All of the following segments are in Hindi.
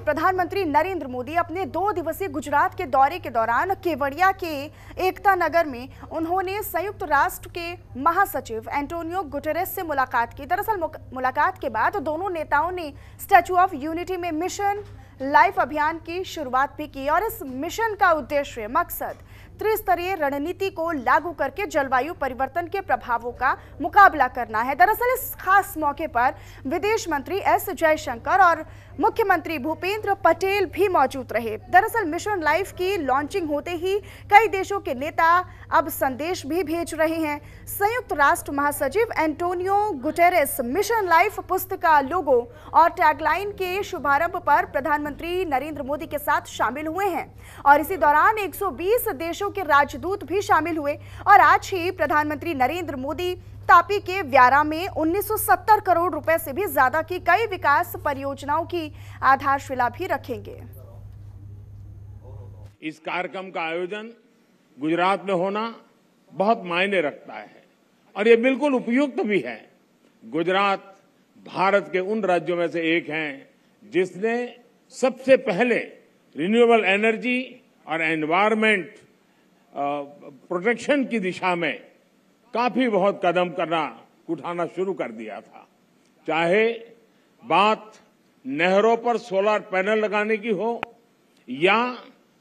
प्रधानमंत्री नरेंद्र मोदी अपने 2 दिवसीय गुजरात के दौरे के दौरान केवड़िया के एकता नगर में उन्होंने संयुक्त राष्ट्र के महासचिव एंटोनियो गुटेरेस से मुलाकात की। दरअसल मुलाकात के बाद दोनों नेताओं ने स्टैच्यू ऑफ यूनिटी में मिशन लाइफ अभियान की शुरुआत भी की और इस मिशन का उद्देश्य मकसद त्रिस्तरीय रणनीति को लागू करके जलवायु परिवर्तन के प्रभावों का मुकाबला करना है। दरअसल इस खास मौके पर विदेश मंत्री एस जयशंकर और मुख्यमंत्री भूपेंद्र पटेल भी मौजूद रहे। दरअसल मिशन लाइफ की लॉन्चिंग होते ही कई देशों के नेता अब संदेश भी भेज रहे हैं। संयुक्त राष्ट्र महासचिव एंटोनियो गुटेरेस मिशन लाइफ पुस्तक का लोगो और टैगलाइन के शुभारंभ पर प्रधानमंत्री नरेंद्र मोदी के साथ शामिल हुए हैं और इसी दौरान 120 देशों के राजदूत भी शामिल हुए और आज ही प्रधानमंत्री नरेंद्र मोदी तापी के व्यारा में 1970 करोड़ रुपए से भी ज्यादा की कई विकास परियोजनाओं की आधारशिला भी रखेंगे। इस कार्यक्रम का आयोजन गुजरात में होना बहुत मायने रखता है और ये बिल्कुल उपयुक्त भी है। गुजरात भारत के उन राज्यों में से एक है जिसने सबसे पहले रिन्यूएबल एनर्जी और एनवायरमेंट प्रोटेक्शन की दिशा में काफी बहुत कदम उठाना शुरू कर दिया था। चाहे बात नहरों पर सोलर पैनल लगाने की हो या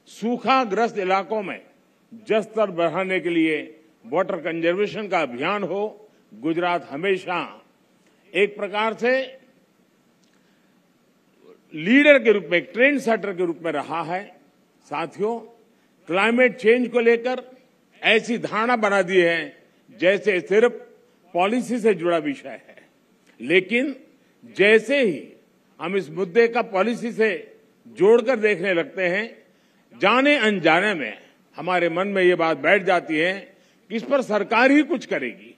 सूखाग्रस्त इलाकों में जल स्तर बढ़ाने के लिए वाटर कंजर्वेशन का अभियान हो, गुजरात हमेशा एक प्रकार से लीडर के रूप में, एक ट्रेंड सेटर के रूप में रहा है। साथियों, क्लाइमेट चेंज को लेकर ऐसी धारणा बना दी है जैसे सिर्फ पॉलिसी से जुड़ा विषय है, लेकिन जैसे ही हम इस मुद्दे का पॉलिसी से जोड़कर देखने लगते हैं, जाने अनजाने में हमारे मन में ये बात बैठ जाती है कि इस पर सरकार ही कुछ करेगी।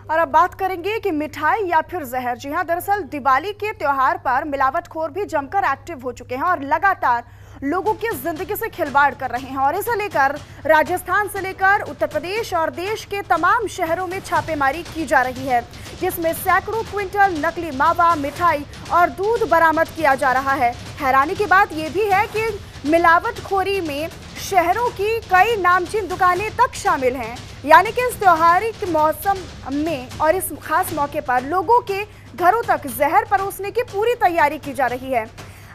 और अब बात करेंगे कि मिठाई या फिर जहर। जी हां, दरअसल दिवाली के त्योहार पर मिलावटखोर भी जमकर एक्टिव हो चुके हैं और लगातार लोगों की जिंदगी से खिलवाड़ कर रहे हैं और इसे लेकर राजस्थान से लेकर उत्तर प्रदेश और देश के तमाम शहरों में छापेमारी की जा रही है, जिसमें सैकड़ों क्विंटल नकली मावा, मिठाई और दूध बरामद किया जा रहा है। हैरानी की बात यह भी है कि मिलावटखोरी में शहरों की कई नामचीन दुकानें तक शामिल हैं। यानी कि इस त्योहारी के मौसम में और इस खास मौके पर लोगों के घरों तक जहर परोसने की पूरी तैयारी की जा रही है।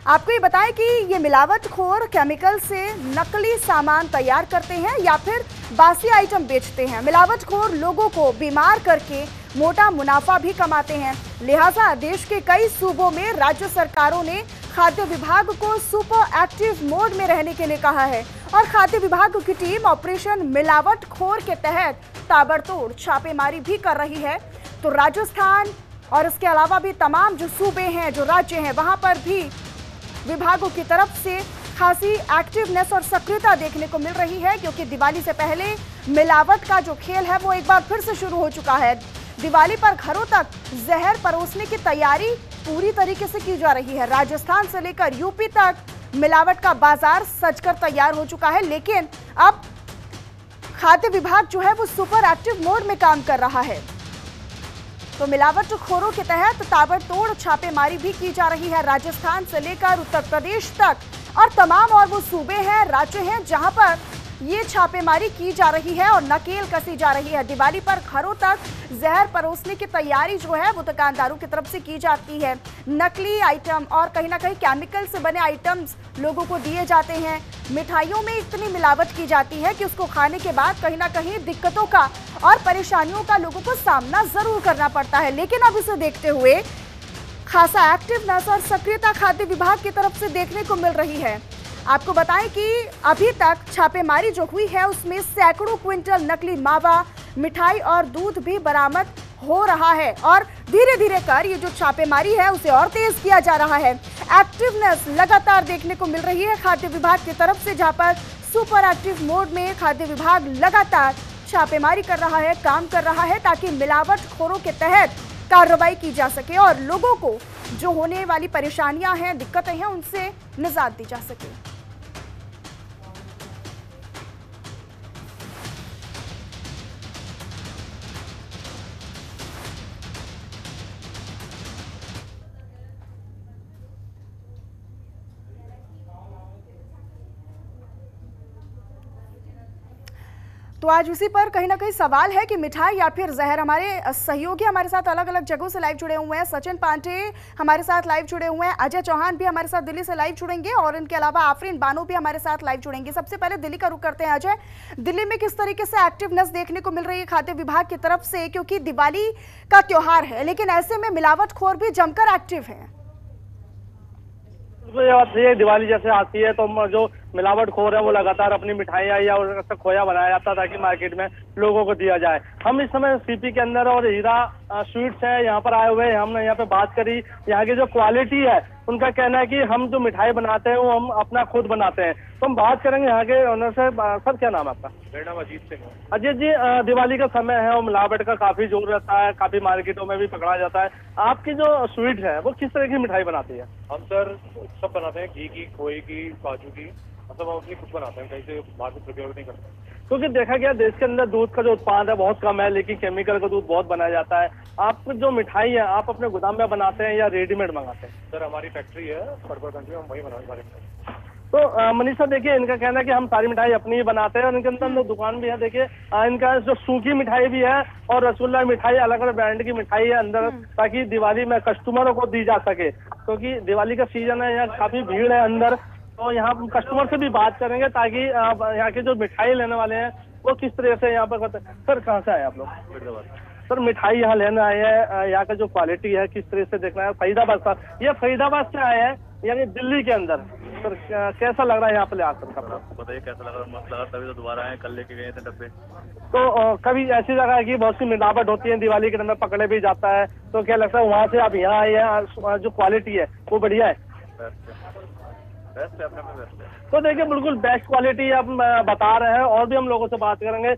आपको ये बताएं कि ये मिलावटखोर केमिकल से नकली सामान तैयार करते हैं या फिर बासी आइटम बेचते हैं। मिलावटखोर लोगों को बीमार करके मोटा मुनाफा भी कमाते हैं। लिहाजा देश के कई सूबों में राज्य सरकारों ने खाद्य विभाग को सुपर एक्टिव मोड में रहने के लिए कहा है और खाद्य विभाग की टीम ऑपरेशन मिलावटखोर के तहत ताबड़तोड़ छापेमारी भी कर रही है। तो राजस्थान और इसके अलावा भी तमाम जो सूबे हैं, जो राज्य हैं, वहां पर भी विभागों की तरफ से खासी एक्टिवनेस और सक्रियता देखने को मिल रही है, क्योंकि दिवाली से पहले मिलावट का जो खेल है वो एक बार फिर से शुरू हो चुका है। दिवाली पर घरों तक जहर परोसने की तैयारी पूरी तरीके से की जा रही है। राजस्थान से लेकर यूपी तक मिलावट का बाजार सजकर तैयार हो चुका है, लेकिन अब खाद्य विभाग जो है वो सुपर एक्टिव मोड में काम कर रहा है। तो मिलावटखोरों के तहत ताबड़तोड़ छापेमारी भी की जा रही है, राजस्थान से लेकर उत्तर प्रदेश तक और तमाम और वो सूबे हैं, राज्य हैं जहां पर ये छापेमारी की जा रही है और नकेल कसी जा रही है। दिवाली पर घरों तक जहर परोसने की तैयारी जो है वो दुकानदारों की तरफ से की जाती है। नकली आइटम और कहीं ना कहीं केमिकल से बने आइटम्स लोगों को दिए जाते हैं। मिठाइयों में इतनी मिलावट की जाती है कि उसको खाने के बाद कहीं ना कहीं दिक्कतों का और परेशानियों का लोगों को सामना जरूर करना पड़ता है। लेकिन अब इसे देखते हुए खासा एक्टिवनेस और सक्रियता खाद्य विभाग की तरफ से देखने को मिल रही है। आपको बताएं कि अभी तक छापेमारी जो हुई है उसमें सैकड़ों क्विंटल नकली मावा, मिठाई और दूध भी बरामद हो रहा है और धीरे धीरे कर ये जो छापेमारी है उसे और तेज किया जा रहा है। एक्टिवनेस लगातार देखने को मिल रही है खाद्य विभाग की तरफ से, जहां पर सुपर एक्टिव मोड में खाद्य विभाग लगातार छापेमारी कर रहा है, काम कर रहा है, ताकि मिलावटखोरों के तहत कार्रवाई की जा सके और लोगों को जो होने वाली परेशानियां हैं, दिक्कतें हैं, उनसे निजात दी जा सके। तो आज इसी पर कहीं ना कहीं सवाल है कि मिठाई या फिर जहर। हमारे सहयोगी हमारे साथ अलग अलग जगहों से लाइव जुड़े हुए हैं। सचिन पांडे हमारे साथ लाइव जुड़े हुए हैं, अजय चौहान भी हमारे साथ दिल्ली से लाइव जुड़ेंगे और इनके अलावा आफरीन बानो भी हमारे साथ लाइव जुड़ेंगे। सबसे पहले दिल्ली का रुख करते हैं। अजय, दिल्ली में किस तरीके से एक्टिवनेस देखने को मिल रही है खाद्य विभाग की तरफ से, क्योंकि दिवाली का त्योहार है लेकिन ऐसे में मिलावटखोर भी जमकर एक्टिव है। ये दिवाली जैसे आती है तो जो मिलावटखोर है वो लगातार अपनी मिठाइयाँ या उसका खोया बनाया जाता है ताकि मार्केट में लोगों को दिया जाए। हम इस समय सीपी के अंदर और हीरा स्वीट्स है यहाँ पर आए हुए हैं। हमने यहाँ पे बात करी, यहाँ की जो क्वालिटी है उनका कहना है कि हम जो मिठाई बनाते हैं वो हम अपना खुद बनाते हैं। तो हम बात करेंगे यहाँ के ओनर से। सर, क्या नाम है आपका? मेरा नाम अजीत सिंह है। अजीत जी, दिवाली का समय है और मिलावट का काफी जोर रहता है, काफी मार्केटों में भी पकड़ा जाता है। आपकी जो स्वीट है वो किस तरह की मिठाई बनाती है? हम सर सब बनाते हैं, घी की, खोए की, काजू की, मतलब हम अपनी खुद बनाते हैं, कहीं से बाहर से प्रोक्योर नहीं करते। क्योंकि देखा गया देश के अंदर दूध का जो उत्पादन है बहुत कम है, लेकिन केमिकल का दूध बहुत बनाया जाता है। आप जो मिठाई है आप अपने गोदाम में बनाते हैं या रेडीमेड मंगाते हैं? सर हमारी फैक्ट्री है पर्पल कंट्री, हम वही बनाते हैं। तो मनीषा, देखिए इनका कहना है कि हम सारी मिठाई अपनी ही बनाते हैं और इनके अंदर दुकान भी है। देखिए इनका जो सूखी मिठाई भी है और रसगुल्ला मिठाई, अलग अलग ब्रांड की मिठाई है अंदर, ताकि दिवाली में कस्टमरों को दी जा सके। क्योंकि दिवाली का सीजन है, यहाँ काफी भीड़ है अंदर, तो यहाँ कस्टमर से भी बात करेंगे ताकि यहाँ के जो मिठाई लेने वाले हैं वो किस तरह से यहाँ पर करते हैं। सर, कहाँ से आए आप लोग? फरीदाबाद। सर, मिठाई यहाँ लेने आए हैं, यहाँ का जो क्वालिटी है किस तरह से देखना है? फरीदाबाद का, ये फरीदाबाद से आए हैं यानी दिल्ली के अंदर। सर, कैसा लग रहा है यहाँ पे आकर? आपको बताइए कैसा लगा? मस्त लगा, तभी तो दोबारा आए, कल लेके गए थे डब्बे। तो कभी ऐसी जगह है कि बहुत सी मिलावट होती है, दिवाली के टाइम में पकड़े भी जाता है, तो क्या लगता है वहाँ से आप यहाँ आए हैं, जो क्वालिटी है वो बढ़िया है? बेस्ट है, अपने बेस्ट है। तो देखिए बिल्कुल बेस्ट क्वालिटी आप बता रहे हैं। और भी हम लोगों से बात करेंगे।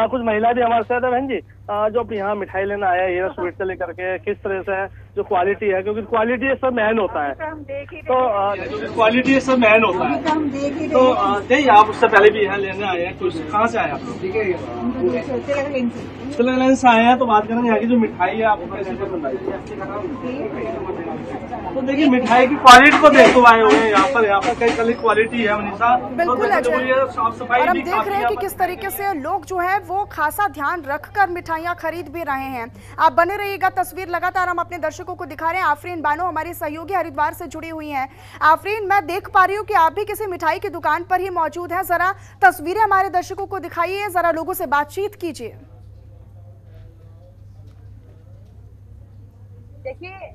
कुछ महिला भी हमारे साथ है। बहन जी, जो आप यहाँ मिठाई लेना आया है स्वीट से लेकर के, किस तरह से है जो क्वालिटी है? क्योंकि क्वालिटी सब मैन होता है, तो क्वालिटी सब मैन होता है। तो देखिए आप उससे पहले भी यहाँ लेने आए हैं, तो कहाँ से आए आप? तिलक से आए हैं। तो बात करेंगे यहाँ की जो मिठाई है आपको कैसे पसंद आई? तो देखिए मिठाई की क्वालिटी को देखते आए हुए हैं यहाँ पर कई कई क्वालिटी है मनीषा। बिल्कुल अजय, साफ सफाई और अब भी देख काफी रहे हैं कि किस तरीके से लोग जो है वो खासा ध्यान रखकर मिठाइयां खरीद भी रहे हैं। आप बने रहिएगा, तस्वीर लगातार हम अपने दर्शकों को दिखा रहे हैं। आफरीन बानो हमारी सहयोगी हरिद्वार से जुड़ी हुई हैं। आफरीन, मैं देख पा रही हूँ कि आप भी किसी मिठाई की दुकान पर ही मौजूद हैं। जरा तस्वीरें हमारे दर्शकों को दिखाइए, जरा लोगों से बातचीत कीजिए। देखिए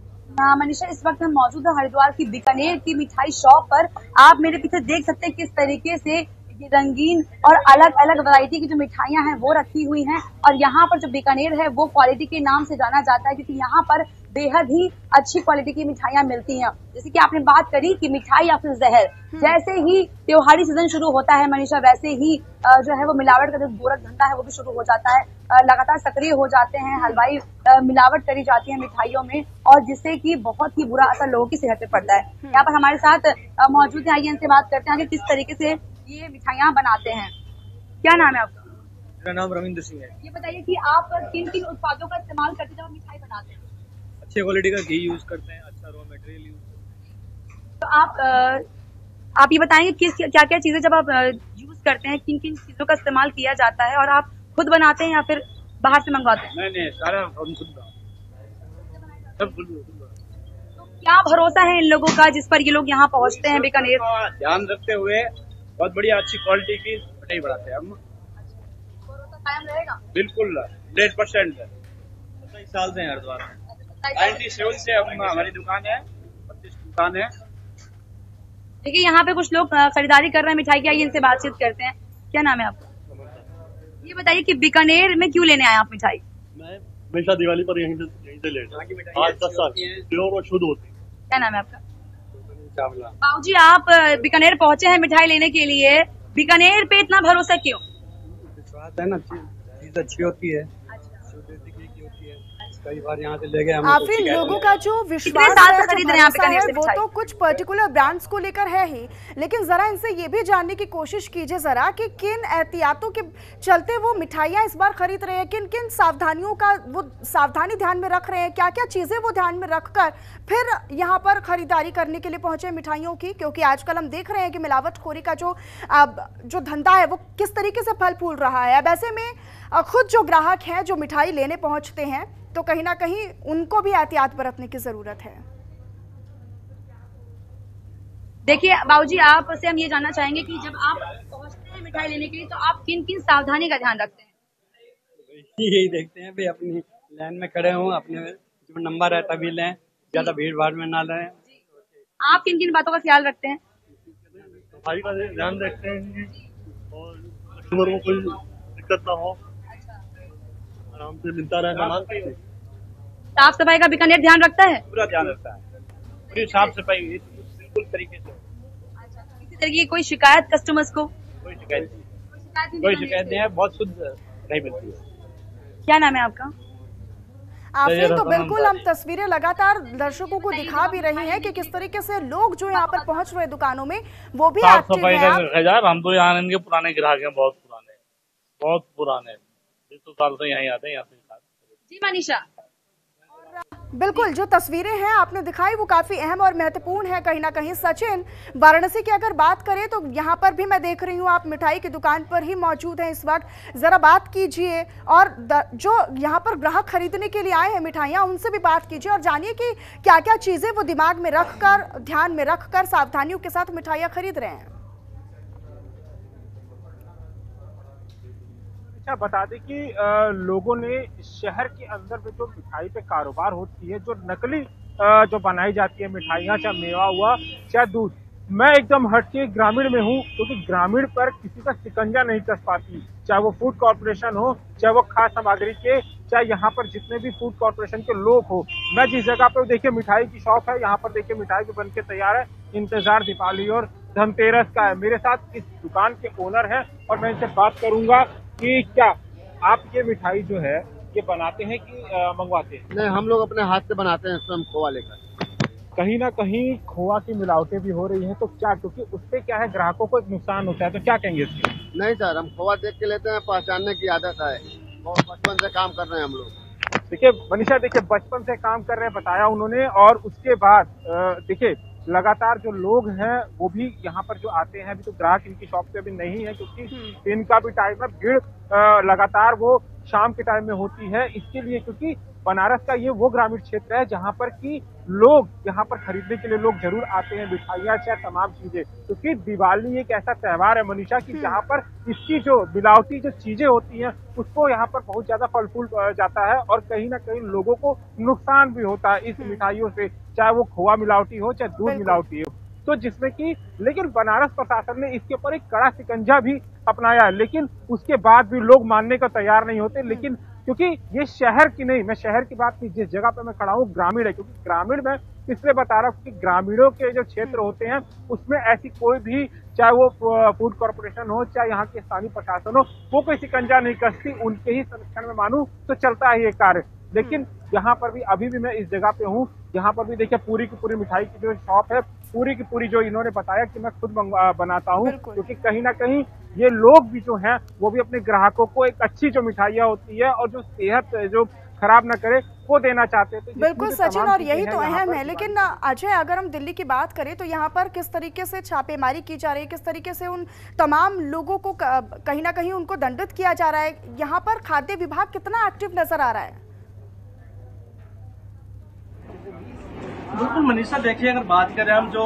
मनीषा, इस वक्त हम मौजूद है हरिद्वार की बीकानेर की मिठाई शॉप पर। आप मेरे पीछे देख सकते हैं किस तरीके से ये रंगीन और अलग अलग वैरायटी की जो मिठाइयां हैं वो रखी हुई हैं। और यहाँ पर जो बीकानेर है वो क्वालिटी के नाम से जाना जाता है, क्योंकि यहाँ पर बेहद ही अच्छी क्वालिटी की मिठाइयां मिलती हैं। जैसे कि आपने बात करी कि मिठाई या फिर जहर, जैसे ही त्योहारी सीजन शुरू होता है मनीषा, वैसे ही जो है वो मिलावट का जो गोरख धंधा है वो भी शुरू हो जाता है। लगातार सक्रिय हो जाते हैं हलवाई, मिलावट करी जाती है मिठाइयों में, और जिससे कि बहुत ही बुरा असर लोगों की सेहत पे पड़ता है। यहाँ पर हमारे साथ मौजूद है, आइए इनसे बात करते हैं कि किस तरीके से ये मिठाइयाँ बनाते हैं। क्या नाम है आपका? मेरा नाम रविंद्र सिंह है। ये बताइए कि आप किन किन उत्पादों का इस्तेमाल करते हैं जब आप मिठाई बनाते हैं? अच्छी क्वालिटी का घी यूज करते हैं, अच्छा रॉ मटेरियल यूज करते हैं। तो आप ये बताएंगे किस क्या क्या चीजें जब आप यूज करते हैं, किन किन चीजों का इस्तेमाल किया जाता है, और आप खुद बनाते हैं या फिर बाहर से मंगवाते हैं? नहीं, सारा हम खुद सब खुद। तो क्या भरोसा है इन लोगों का जिस पर ये लोग यहाँ पहुँचते हैं बीकानेर? ध्यान रखते हुए बहुत बढ़िया अच्छी क्वालिटी की मिठाई बनाते हैं हम। भरोसा कायम रहेगा? बिल्कुल 100%। 27 साल से हरिद्वार में, 97 से हम हमारी दुकान है, 25 दुकान है। देखिए यहाँ पे कुछ लोग खरीदारी कर रहे हैं मिठाई की, आइए इनसे बातचीत करते हैं। क्या नाम है आपका? ये बताइए कि बीकानेर में क्यों लेने आए आप मिठाई? मैं हमेशा दिवाली पर यहीं से लेता हूँ। 10 साल प्योर और शुद्ध होती है। क्या नाम है आपका? बाबूजी, आप बीकानेर पहुँचे हैं मिठाई लेने के लिए, बीकानेर पे इतना भरोसा क्यों? विश्वास है ना, चीज अच्छी होती है, शुद्ध होती है। कई बार यहाँ से ले गए हम। आफरीन, लोगों का जो विश्वास साल से है, जो खरीद रहे हैं यहाँ पे भरोसा बीकानेर है, से वो मिठाई? तो कुछ पर्टिकुलर ब्रांड्स को लेकर है ही, लेकिन जरा इनसे ये भी जानने की कोशिश कीजिए जरा कि किन एहतियातों के चलते वो मिठाइयाँ इस बार खरीद रहे हैं, किन किन सावधानियों का वो सावधानी ध्यान में रख रहे हैं, क्या क्या चीजें वो ध्यान में रखकर फिर यहाँ पर खरीदारी करने के लिए पहुंचे मिठाइयों की। क्योंकि आजकल हम देख रहे हैं कि मिलावटखोरी का जो धंधा है वो किस तरीके से फल फूल रहा है। अब ऐसे में खुद जो ग्राहक हैं जो मिठाई लेने पहुंचते हैं तो कहीं ना कहीं उनको भी एहतियात बरतने की जरूरत है। देखिए बाबूजी, आपसे हम ये जानना चाहेंगे कि जब आप पहुंचते हैं मिठाई लेने के लिए तो आप किन किन सावधानी का ध्यान रखते हैं? यही देखते हैं भाई अपनी लाइन में खड़े हों, अपने जो नंबर है तभी लें, ज्यादा भीड़ भाड़ में ना लें। आप किन किन बातों का ख्याल रखते हैं? सफाई का ध्यान रखते हैं और कस्टमर को कोई दिक्कत ना हो, आराम से मिलता रहे सामान। साफ सफाई का बीकानेर ध्यान रखता है? पूरा ध्यान रखता है, पूरी साफ सफाई बिल्कुल तरीके से। किसी तरह की कोई शिकायत कस्टमर्स को? कोई शिकायत नहीं है, बहुत शुद्ध नहीं मिलती है। क्या नाम है आपका? आफरीन, तो बिल्कुल हम तस्वीरें लगातार दर्शकों को दिखा भी रही हैं कि किस तरीके से लोग जो यहाँ पर पहुंच रहे दुकानों में वो भी साफ एक्टिव सफाई हैं। का यार, हम तो यहाँ इनके पुराने ग्राहक हैं, बहुत पुराने 20 साल से यहीं आते हैं। यहाँ से जी मनीषा, बिल्कुल जो तस्वीरें हैं आपने दिखाई वो काफी अहम और महत्वपूर्ण है कहीं ना कहीं। सचिन, वाराणसी की अगर बात करें तो यहाँ पर भी मैं देख रही हूँ आप मिठाई की दुकान पर ही मौजूद हैं इस वक्त, जरा बात कीजिए और जो यहाँ पर ग्राहक खरीदने के लिए आए हैं मिठाइयाँ उनसे भी बात कीजिए और जानिए कि क्या क्या चीजें वो दिमाग में रखकर, ध्यान में रखकर सावधानियों के साथ मिठाइयाँ खरीद रहे हैं। बता दें कि लोगों ने शहर के अंदर में जो मिठाई पे कारोबार होती है, जो नकली जो बनाई जाती है मिठाइयाँ, चाहे मेवा हुआ चाहे दूध, मैं एकदम हटके ग्रामीण में हूँ क्योंकि ग्रामीण पर किसी का शिकंजा नहीं कस पाती, चाहे वो फूड कॉर्पोरेशन हो, चाहे वो खाद्य सामग्री के, चाहे यहाँ पर जितने भी फूड कॉर्पोरेशन के लोग हो। मैं जिस जगह पर देखिए मिठाई की शॉप है, यहाँ पर देखिए मिठाई भी बनके तैयार है, इंतजार दीपावली और धनतेरस का है। मेरे साथ इस दुकान के ओनर है और मैं इनसे बात करूंगा कि क्या आप ये मिठाई जो है ये बनाते हैं कि मंगवाते हैं? नहीं, हम लोग अपने हाथ से बनाते हैं, स्वयं खोआ लेकर। कहीं ना कहीं खोआ की मिलावटें भी हो रही हैं, तो क्या, क्योंकि उससे क्या है ग्राहकों को एक नुकसान होता है, तो क्या कहेंगे इसके? नहीं सर, हम खोआ देख के लेते हैं, पहचानने की आदत है और बचपन से काम कर रहे हैं हम लोग। देखिए मनीषा, देखिए बचपन से काम कर रहे हैं बताया उन्होंने, और उसके बाद देखिए लगातार जो लोग हैं वो भी यहाँ पर जो आते हैं, अभी तो ग्राहक इनकी शॉप पे अभी नहीं है क्योंकि इनका भी टाइम है, भीड़ लगातार वो शाम के टाइम में होती है, इसके लिए क्योंकि बनारस का ये वो ग्रामीण क्षेत्र है जहाँ पर कि लोग यहाँ पर खरीदने के लिए लोग जरूर आते हैं, मिठाइयाँ चाहे तमाम चीजें, क्योंकि दिवाली एक ऐसा त्योहार है मनीषा की जहाँ पर इसकी जो मिलावटी जो चीजें होती हैं उसको यहाँ पर बहुत ज्यादा फल फूल जाता है और कहीं ना कहीं लोगों को नुकसान भी होता है इस मिठाइयों से, चाहे वो खोआ मिलावटी हो चाहे दूध मिलावटी हो। तो जिसमें कि लेकिन बनारस प्रशासन ने इसके ऊपर एक कड़ा शिकंजा भी अपनाया है, लेकिन उसके बाद भी लोग मानने को तैयार नहीं होते। लेकिन क्योंकि ये शहर की नहीं, मैं शहर की बात की, जिस जगह पे मैं खड़ा हूँ ग्रामीण है, क्योंकि ग्रामीण में इसलिए बता रहा हूँ कि ग्रामीणों के जो क्षेत्र होते हैं उसमें ऐसी कोई भी, चाहे वो फूड कॉर्पोरेशन हो चाहे यहाँ के स्थानीय प्रशासन हो, वो कोई शिकंजा नहीं कसती, उनके ही संरक्षण में मानूं तो चलता है ये कार्य। लेकिन यहाँ पर भी अभी भी मैं इस जगह पे हूँ, यहाँ पर भी देखिए पूरी की पूरी मिठाई की जो शॉप है, पूरी की पूरी जो इन्होंने बताया कि मैं खुद बनाता हूँ, क्योंकि कहीं ना कहीं ये लोग भी जो हैं वो भी अपने ग्राहकों को एक अच्छी जो मिठाइयाँ होती है और जो सेहत जो खराब ना करे वो देना चाहते हैं। तो बिल्कुल सचिन, और यही तो अहम है। लेकिन अजय, अगर हम दिल्ली की बात करें तो यहाँ पर किस तरीके से छापेमारी की जा रही है, किस तरीके से उन तमाम लोगों को कहीं ना कहीं उनको दंडित किया जा रहा है, यहाँ पर खाद्य विभाग कितना एक्टिव नजर आ रहा है? बिल्कुल मनीषा, देखिए अगर बात करें हम जो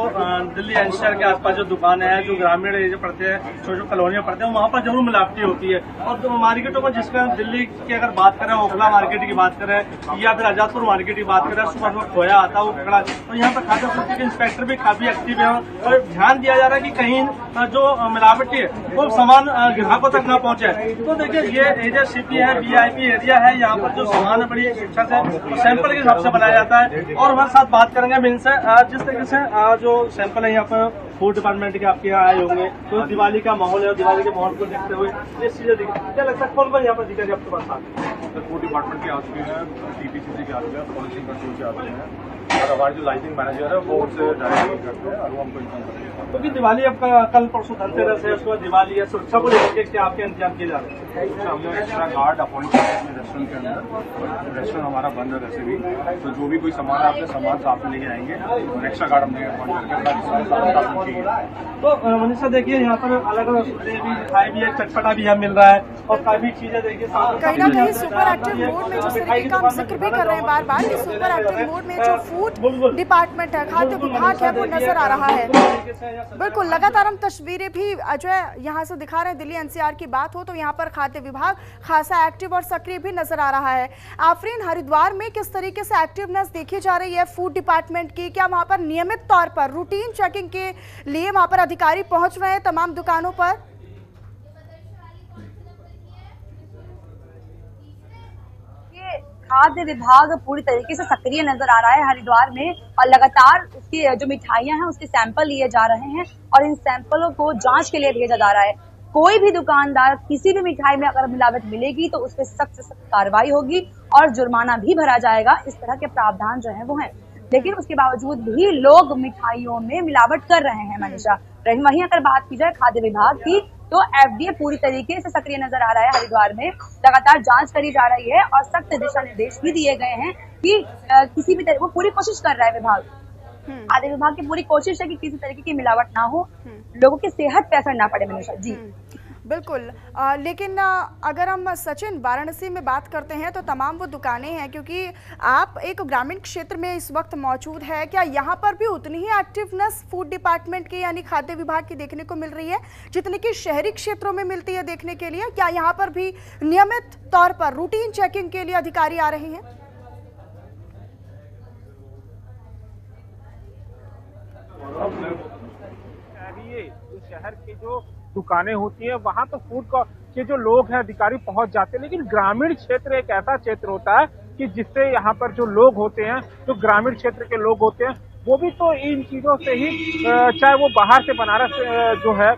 दिल्ली एनसीआर के आसपास जो दुकान है, जो ग्रामीण एरिया पड़ते हैं, जो कॉलोनियां पड़ते हैं, वहाँ पर जरूर मिलावटी होती है। और जो मार्केटों में जिसमें दिल्ली की अगर बात करें, ओखला मार्केट की बात करें या फिर आजादपुर मार्केट की बात करें, सुबह सुबह खोया आता है वो पकड़ा, तो यहाँ पर खाद्य आपूर्ति के इंस्पेक्टर भी काफी एक्टिव है और ध्यान दिया जा रहा है कि कहीं जो मिलावटी है वो सामान ग्राहकों तक न पहुंचे। तो देखिए ये एरिया सिटी है, VIP एरिया है, यहाँ पर जो सामान है बड़ी शिक्षा से सैंपल के हिसाब से बनाया जाता है। और हमारे साथ बात करेंगे अब इनसे। जिस तरीके से जो सैंपल है यहाँ पर फूड डिपार्टमेंट के आपके यहाँ आए होंगे, तो दिवाली का माहौल है और दिवाली के माहौल को देखते हुए ये चीजें क्या लगता है, कौन कौन यहाँ पर दिखेंगे आपके पास? फूड डिपार्टमेंट के आते हैं, टीपीसीसी के आते हैं, पॉलिसी कंट्रोल के आते हैं, और हमारे जो लाइटिंग मैनेजर है वो उससे डायरेक्ट करते हैं और वो हमको इन्फॉर्म करते हैं। क्योंकि दिवाली आपका कल परसों धनतेरस है, उसके बाद दिवाली है, सुरक्षा को लेकर क्या आपके इंतजाम किए जा रहे हैं? हमने एक्स्ट्रा गार्ड अपॉइंट किया है रेस्टोरेंट के अंदर। रेस्टोरेंट हमारा बंद है वैसे भी, तो जो भी कोई सामान है आपके सामान साथ में लेके आएंगे और एक्स्ट्रा गार्ड हमने अपॉइंट करके। तो मनीषा देखिए यहाँ पर अलग अलग मिठाई भी है, चटपटा भी यहाँ मिल रहा है और काफी चीजें देखिए कहीं ना कहीं सुपर एक्टिव मोड में जिस तरीके का हम जिक्र भी कर रहे हैं बार बार कि सुपर एक्टिव मोड में जो फूड डिपार्टमेंट है, खाद्य विभाग है, वो नजर आ रहा है। बिल्कुल, लगातार हम तस्वीरें भी जो है यहाँ से दिखा रहे हैं। दिल्ली एनसीआर की बात हो तो यहाँ पर खाद्य विभाग खासा एक्टिव और सक्रिय भी नजर आ रहा है। आफरीन, हरिद्वार में किस तरीके से एक्टिवनेस देखी जा रही है फूड डिपार्टमेंट की? क्या वहां पर नियमित तौर पर रूटीन चेकिंग के लिए वहां पर अधिकारी पहुंच रहे हैं तमाम दुकानों पर? खाद्य विभाग पूरी तरीके से सक्रिय नजर आ रहा है हरिद्वार में और लगातार उसकी जो मिठाइयां हैं उसके सैंपल लिए जा रहे हैं और इन सैंपलों को जांच के लिए भेजा जा रहा है। कोई भी दुकानदार किसी भी मिठाई में अगर मिलावट मिलेगी तो उस पर सख्त से सख्त कार्रवाई होगी और जुर्माना भी भरा जाएगा। इस तरह के प्रावधान जो है वो हैं, लेकिन उसके बावजूद भी लोग मिठाइयों में मिलावट कर रहे हैं। मनीषा, वहीं अगर बात की जाए खाद्य विभाग की तो एफडीए पूरी तरीके से सक्रिय नजर आ रहा है हरिद्वार में। लगातार जांच करी जा रही है और सख्त दिशा निर्देश भी दिए गए हैं कि किसी भी तरह वो पूरी कोशिश कर रहा है विभाग, खाद्य विभाग की पूरी कोशिश है कि किसी तरीके की मिलावट ना हो, लोगों की सेहत पे असर ना पड़े। मनीषा जी बिल्कुल, लेकिन अगर हम सचिन वाराणसी में बात करते हैं तो तमाम वो दुकानें हैं, क्योंकि आप एक ग्रामीण क्षेत्र में इस वक्त मौजूद है, क्या यहाँ पर भी उतनी ही एक्टिवनेस फूड डिपार्टमेंट की यानी खाद्य विभाग की देखने को मिल रही है जितनी कि शहरी क्षेत्रों में मिलती है देखने के लिए? क्या यहाँ पर भी नियमित तौर पर रूटीन चेकिंग के लिए अधिकारी आ रहे हैं? शहर के जो दुकानें होती है वहां तो फूड के जो लोग हैं अधिकारी पहुंच जाते हैं, लेकिन ग्रामीण क्षेत्र एक ऐसा क्षेत्र होता है कि जिससे यहाँ पर जो लोग होते हैं, जो ग्रामीण क्षेत्र के लोग होते हैं, वो भी तो इन चीजों से ही, चाहे वो बाहर से बनारस जो है,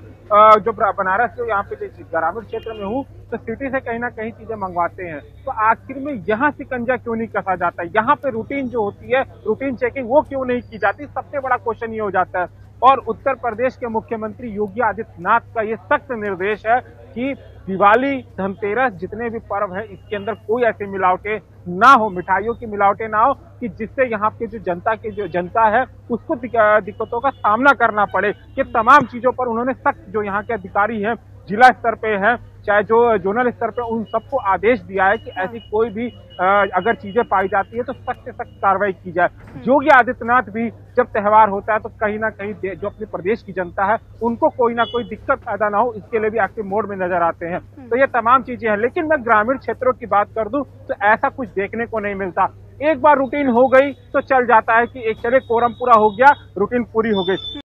जो बनारस जो यहाँ पे ग्रामीण क्षेत्र में हूँ तो सिटी से कहीं ना कहीं चीजें मंगवाते हैं, तो आखिर में यहाँ शिकंजा क्यों नहीं कसा जाता? यहाँ पे रूटीन जो होती है, रूटीन चेकिंग, वो क्यों नहीं की जाती? सबसे बड़ा क्वेश्चन ये हो जाता है। और उत्तर प्रदेश के मुख्यमंत्री योगी आदित्यनाथ का ये सख्त निर्देश है कि दिवाली, धनतेरस, जितने भी पर्व है, इसके अंदर कोई ऐसी मिलावटें ना हो, मिठाइयों की मिलावटें ना हो कि जिससे यहाँ के जो जनता है उसको दिक्कतों का सामना करना पड़े। ये तमाम चीजों पर उन्होंने सख्त, जो यहाँ के अधिकारी हैं जिला स्तर पे हैं चाहे जो जोनल स्तर पे, उन सबको आदेश दिया है कि ऐसी कोई भी अगर चीजें पाई जाती है तो सख्त से सख्त कार्रवाई की जाए। योगी आदित्यनाथ भी जब त्योहार होता है तो कहीं ना कहीं जो अपने प्रदेश की जनता है उनको कोई ना कोई दिक्कत पैदा ना हो, इसके लिए भी एक्टिव मोड में नजर आते हैं। तो ये तमाम चीजें हैं, लेकिन मैं ग्रामीण क्षेत्रों की बात कर दूं तो ऐसा कुछ देखने को नहीं मिलता। एक बार रूटीन हो गई तो चल जाता है कि एक चले कोरम पूरा हो गया, रूटीन पूरी हो गई।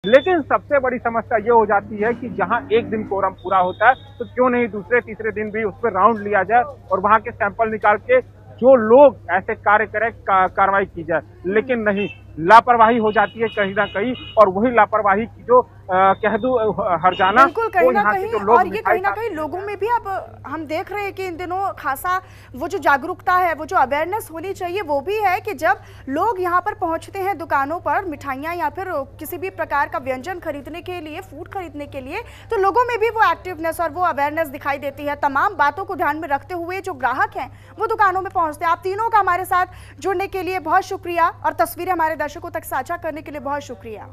लेकिन सबसे बड़ी समस्या ये हो जाती है कि जहां एक दिन कोरम पूरा होता है तो क्यों नहीं दूसरे तीसरे दिन भी उस पर राउंड लिया जाए और वहां के सैंपल निकाल के जो लोग ऐसे कार्य करें कार्रवाई की जाए। लेकिन नहीं, लापरवाही हो जाती है कहीं ना कहीं, और वही लापरवाही की जो कह दूं हरजाना, बिल्कुल कहीं ना कहीं, और ये कहीं ना कहीं लोगों में भी अब हम देख रहे हैं कि इन दिनों खासा वो जो जागरूकता है, वो जो अवेयरनेस होनी चाहिए वो भी है कि जब लोग यहाँ पर पहुँचते हैं दुकानों पर मिठाइयाँ या फिर किसी भी प्रकार का व्यंजन खरीदने के लिए, फूड खरीदने के लिए, तो लोगों में भी वो एक्टिवनेस और वो अवेयरनेस दिखाई देती है। तमाम बातों को ध्यान में रखते हुए जो ग्राहक हैं वो दुकानों में पहुँचते हैं। आप तीनों का हमारे साथ जुड़ने के लिए बहुत शुक्रिया और तस्वीरें हमारे दर्शकों तक साझा करने के लिए बहुत शुक्रिया।